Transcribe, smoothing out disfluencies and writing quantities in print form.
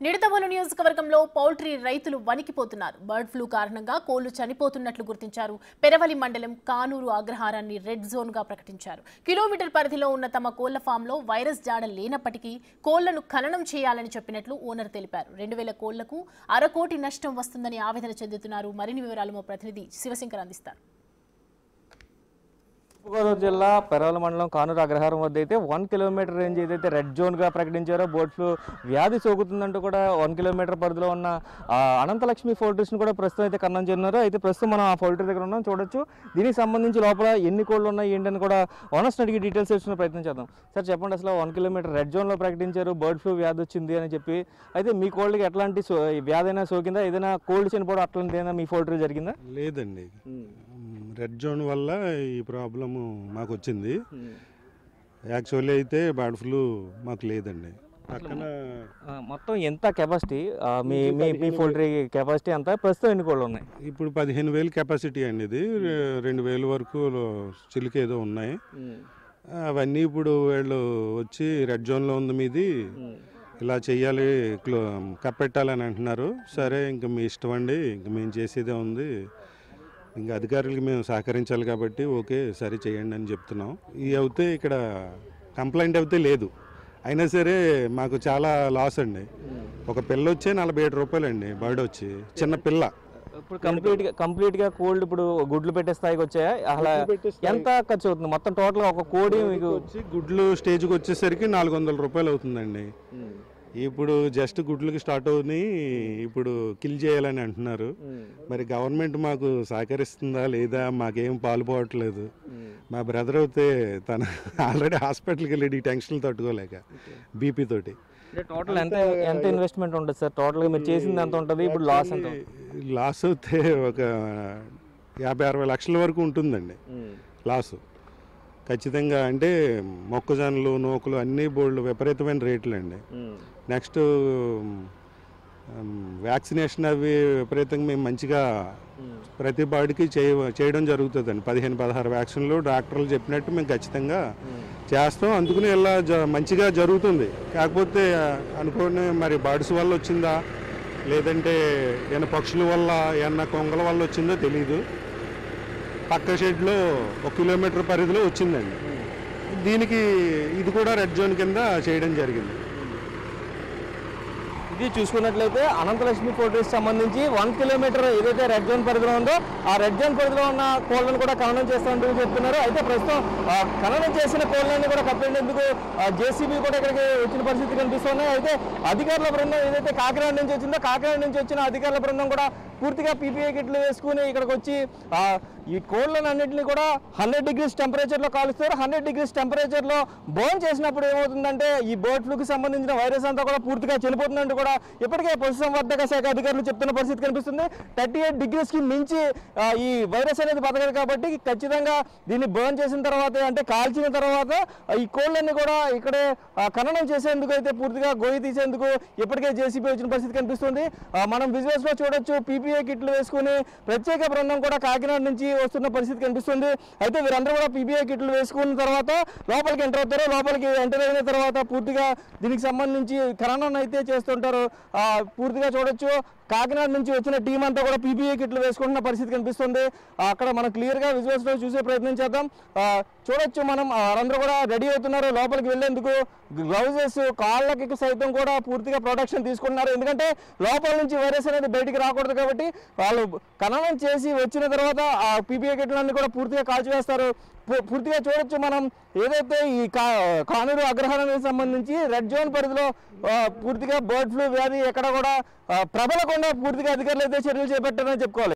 నిడదవోలు నియోజకవర్గంలో పౌల్ట్రీ రైతులు వణికిపోతున్నారు. Bird flu కారణంగా కోళ్లు చనిపోతున్నట్లు గుర్తించారు. పెరవలి మండలం కానూరు అగ్రహారాన్ని రెడ్ జోన్ గా ప్రకటించారు. కిలోమీటర్ పరిధిలో ఉన్న తమ కోళ్ల ఫామ్లో వైరస్ జాడ లేనప్పటికీ కోళ్లను ఖననం చేయాలని చెప్పినట్లు ఓనర్ తెలిపారు. 2000 కోళ్లకు 1/2 కోటి నష్టం వస్తుందని ఆవేదన చెందుతున్నారు. మరిన్ని వివరాలు మా ప్రతినిధి శివశంకర్ అందిస్తారు. తూర్పుగోదావరి జిల్లా పెరవలి మండలం కానూరు అగ్రహారం వద్ద అయితే 1 కిలోమీటర్ రేంజ్ ఏదైతే రెడ్ జోన్గా ప్రకటించారో బర్డ్ ఫ్లూ వ్యాధి సోకుతుందంటూ కూడా 1 కిలోమీటర్ పరిధిలో ఉన్న అనంతలక్ష్మి పౌల్ట్రీస్ని కూడా ప్రస్తుతం అయితే ఖననం చేస్తున్నారు. అయితే ప్రస్తుతం మనం ఆ పౌల్ట్రీ దగ్గర ఉన్నాం, చూడొచ్చు. దీనికి సంబంధించి లోపల ఎన్ని కోళ్ళు ఉన్నాయి ఏంటని కూడా ఓనర్స్ని అడిగి డీటెయిల్స్ తెలుసుకునే ప్రయత్నం చేద్దాం. సార్ చెప్పండి, అసలు 1 కిలోమీటర్ రెడ్ జోన్లో ప్రకటించారు, బర్డ్ ఫ్లూ వ్యాధి వచ్చింది అని చెప్పి. అయితే మీ కోళ్ళకి ఎట్లాంటి వ్యాధి అయినా సోకిందా? ఏదైనా కోళ్ళు చనిపోవడం అట్లాంటి ఏదైనా మీ పౌల్ట్రీ జరిగిందా? లేదండి, రెడ్ జోన్ వల్ల ఈ ప్రాబ్లము మాకు వచ్చింది. యాక్చువల్లీ అయితే బర్డ్ ఫ్లూ మాకు లేదండి. పక్కన మొత్తం ఎంత కెపాసిటీ, మీ పౌల్ట్రీ కెపాసిటీ ఎంత, ప్రస్తుతం ఎన్ని కోళ్ళు ఉన్నాయి? ఇప్పుడు 15,000 కెపాసిటీ అండి. ఇది 2,000 వరకు చిలుక ఏదో ఉన్నాయి. అవన్నీ ఇప్పుడు వీళ్ళు వచ్చి రెడ్ జోన్లో ఉంది మీది, ఇలా చెయ్యాలి, కప్పెట్టాలని అంటున్నారు. సరే, ఇంకా మీ ఇష్టం అండి, ఇంక మేము చేసేదే ఉంది, ఇంకా అధికారులకి మేము సహకరించాలి కాబట్టి ఓకే సరే చేయండి అని చెప్తున్నాం. ఇవి అయితే ఇక్కడ కంప్లైంట్ అయితే లేదు, అయినా సరే మాకు చాలా లాస్ అండి. ఒక పిల్ల వచ్చే 47 రూపాయలు అండి, బర్డ్ వచ్చి చిన్న పిల్ల. ఇప్పుడు కంప్లీట్గా కోల్డ్ ఇప్పుడు గుడ్లు పెట్టే స్థాయికి వచ్చాయా? అలా ఎంత ఖర్చు అవుతుంది మొత్తం టోటల్గా ఒక కోడి మీకు వచ్చి గుడ్లు స్టేజ్కి వచ్చేసరికి 400 రూపాయలు అవుతుందండి. ఇప్పుడు జస్ట్ గుడ్లకి స్టార్ట్ అవుతాయి, ఇప్పుడు కిల్ చేయాలని అంటున్నారు. మరి గవర్నమెంట్ మాకు సహకరిస్తుందా లేదా, మాకేం పాల్పోవట్లేదు. మా బ్రదర్ అయితే తన ఆల్రెడీ హాస్పిటల్కి వెళ్ళి టెన్షన్లు తట్టుకోలేక బీపీ తోటి. టోటల్ ఎంత ఇన్వెస్ట్మెంట్ ఉంటుంది సార్? టోటల్గా మీరు చేసింది ఎంత ఉంటుంది? ఇప్పుడు లాస్ ఎంత? లాస్ అయితే ఒక 50-60 లక్షల వరకు ఉంటుందండి లాసు ఖచ్చితంగా. అంటే మొక్కజొన్నలు, నూకలు అన్ని బోర్డులు విపరీతమైన రేట్లు అండి. నెక్స్ట్ వ్యాక్సినేషన్ అవి విపరీతంగా మేము మంచిగా ప్రతి బాడీకి చేయడం జరుగుతుందండి. 15-16 వ్యాక్సిన్లు డాక్టర్లు చెప్పినట్టు మేము ఖచ్చితంగా చేస్తాం. అందుకని ఇలా మంచిగా జరుగుతుంది. కాకపోతే అనుకోని మరి బర్డ్స్ వల్ల వచ్చిందా లేదంటే ఏమైనా పక్షుల వల్ల ఏమన్నా కొంగల వల్ల వచ్చిందో తెలీదు. పక్క షెడ్లో 1 కిలోమీటర్ పరిధిలో వచ్చిందండి. దీనికి ఇది కూడా రెడ్ జోన్ కింద చేయడం జరిగింది. ఇది చూసుకున్నట్లయితే అనంతలక్ష్మి పౌల్ట్రీస్ సంబంధించి 1 కిలోమీటర్ ఏదైతే రెడ్ జోన్ పరిధిలో ఉందో ఆ రెడ్ జోన్ పరిధిలో ఉన్న కోళ్లను కూడా ఖననం చేస్తామంటూ చెప్తున్నారు. అయితే ప్రస్తుతం ఖననం చేసిన కోళ్లన్నీ కూడా కప్పేందుకు జేసీబీ కూడా ఇక్కడికి వచ్చిన పరిస్థితి కనిపిస్తున్నాయి. అయితే అధికారుల బృందం ఏదైతే కాకినాడ నుంచి వచ్చిందో, కాకినాడ నుంచి వచ్చిన అధికారుల బృందం కూడా పూర్తిగా పీపీఏ కిట్లు వేసుకుని ఇక్కడికి వచ్చి ఈ కోళ్ళను అన్నింటినీ కూడా 100 degrees టెంపరేచర్లో కాలుస్తారు. 100 degrees టెంపరేచర్లో బర్న్ చేసినప్పుడు ఏమవుతుందంటే ఈ బర్డ్ ఫ్లూకి సంబంధించిన వైరస్ అంతా కూడా పూర్తిగా చనిపోతుందంటూ కూడా ఇప్పటికే పశుసంవర్ధక శాఖ అధికారులు చెప్తున్న పరిస్థితి కనిపిస్తుంది. 38 degreesకి మించి ఈ వైరస్ అనేది బతకదు కాబట్టి ఖచ్చితంగా దీన్ని బర్న్ చేసిన తర్వాత, అంటే కాల్చిన తర్వాత ఈ కోళ్ళన్నీ కూడా ఇక్కడే ఖననం చేసేందుకు అయితే పూర్తిగా గొయ్యి తీసేందుకు ఇప్పటికే జేసీబీ వచ్చిన పరిస్థితి కనిపిస్తుంది. మనం విజువల్స్లో చూడొచ్చు, పీపీఏ కిట్లు వేసుకుని ప్రత్యేక బృందం కూడా కాకినాడ నుంచి వస్తున్న పరిస్థితి కనిపిస్తుంది. అయితే వీరందరూ కూడా పీపీఏ కిట్లు వేసుకున్న తర్వాత లోపలికి ఎంటర్ అవుతారు. లోపలికి ఎంటర్ అయిన తర్వాత పూర్తిగా దీనికి సంబంధించి ఖననం అయితే చేస్తుంటారు. పూర్తిగా చూడొచ్చు, కాకినాడ నుంచి వచ్చిన టీం అంతా కూడా పీపీఏ కిట్లు వేసుకుంటున్న పరిస్థితి కనిపిస్తుంది. అక్కడ మనం క్లియర్గా విజువల్స్లో చూసే ప్రయత్నం చేద్దాం. చూడొచ్చు, మనం అందరూ కూడా రెడీ అవుతున్నారు లోపలికి వెళ్ళేందుకు. గ్లౌజెస్, కాళ్ళకి సైతం కూడా పూర్తిగా ప్రొటెక్షన్ తీసుకుంటున్నారు. ఎందుకంటే లోపల నుంచి వైరస్ అనేది బయటికి రాకూడదు కాబట్టి వాళ్ళు ఖననం చేసి వచ్చిన తర్వాత ఆ పీపీఏ కిట్లన్నీ కూడా పూర్తిగా కాల్చివేస్తారు. పూర్తిగా చూడొచ్చు, మనం ఏదైతే ఈ కానూరు అగ్రహారానికి సంబంధించి రెడ్ జోన్ పరిధిలో పూర్తిగా బర్డ్ ఫ్లూ వ్యాధి ఎక్కడ కూడా ప్రబలకుండా పూర్తిగా అధికారులు అయితే చర్యలు చేపట్టారని చెప్పుకోవాలి.